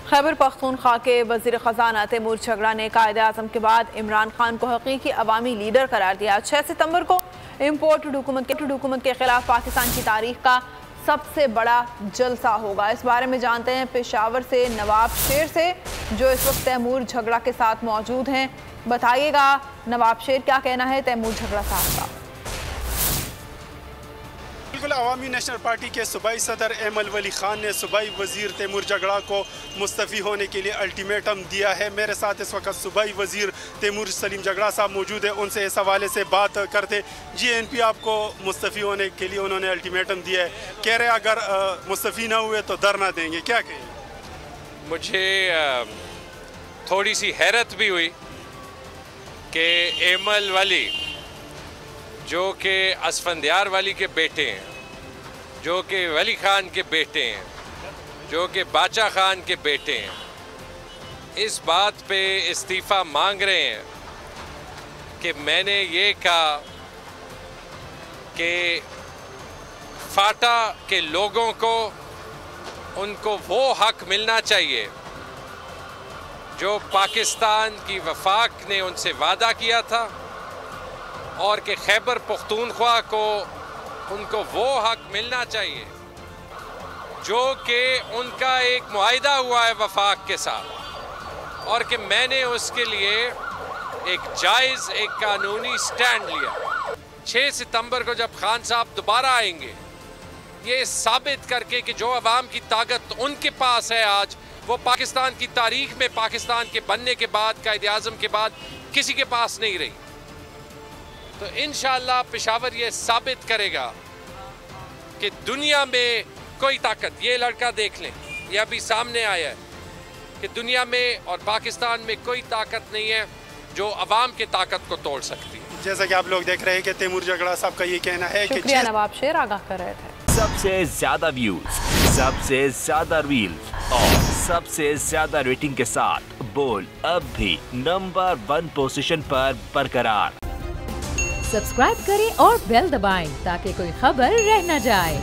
खैबर पख्तूनख्वा के वज़ीर ख़ज़ाना तैमूर झगड़ा ने कायद-ए-आज़म के बाद इमरान खान को हकीकी अवामी लीडर करार दिया। 6 सितंबर को इम्पोर्टेड हुकूमत के खिलाफ पाकिस्तान की तारीख का सबसे बड़ा जलसा होगा। इस बारे में जानते हैं पेशावर से नवाब शेर से, जो इस वक्त तैमूर झगड़ा के साथ मौजूद हैं। बताइएगा नवाब शेर, क्या कहना है तैमूर झगड़ा साहब का? बिल्कुल, अवामी नेशनल पार्टी के सूबाई सदर एमल वली खान ने सूबाई वजीर तैमूर झगड़ा को मुस्तफ़ी होने के लिए अल्टीमेटम दिया है। मेरे साथ इस वक्त सूबाई वजीर तैमूर सलीम झगड़ा साहब मौजूद है, उनसे इस हवाले से बात करते। जी, एनपी आपको मुस्तफ़ी होने के लिए उन्होंने अल्टीमेटम दिया है, कह रहे अगर मुस्तफ़ी ना हुए तो धरना देंगे, क्या कहें? मुझे थोड़ी सी हैरत भी हुई कि एमल वली जो कि असफंदियार वाली के बेटे हैं, जो कि वली खान के बेटे हैं, जो कि बादशाह खान के बेटे हैं, इस बात पे इस्तीफ़ा मांग रहे हैं कि मैंने ये कहा कि फाटा के लोगों को उनको वो हक मिलना चाहिए जो पाकिस्तान की वफाक ने उनसे वादा किया था, और कि खैबर पख्तूनख्वा को उनको वो हक मिलना चाहिए जो कि उनका एक मुआहिदा हुआ है वफाक के साथ, और कि मैंने उसके लिए एक जायज़, एक कानूनी स्टैंड लिया। 6 सितंबर को जब खान साहब दोबारा आएंगे, ये साबित करके कि जो अवाम की ताकत उनके पास है आज, वो पाकिस्तान की तारीख में पाकिस्तान के बनने के बाद, कायद-ए-आज़म के बाद किसी के पास नहीं रही। तो इंशाअल्लाह पेशावर ये साबित करेगा कि दुनिया में कोई ताकत, ये लड़का देख लें, ये अभी सामने आया है कि दुनिया में और पाकिस्तान में कोई ताकत नहीं है जो अवाम की ताकत को तोड़ सकती है। जैसा कि आप लोग देख रहे हैं कि तैमूर झगड़ा साहब का ये कहना है कि नवाब शेर आगाह कर रहे थे। सबसे ज्यादा व्यूज, सबसे ज्यादा रील्स और सबसे ज्यादा रेटिंग के साथ बोल अब भी नंबर 1 पोजीशन पर बरकरार। सब्सक्राइब करें और बेल दबाएं ताकि कोई खबर रह न जाए।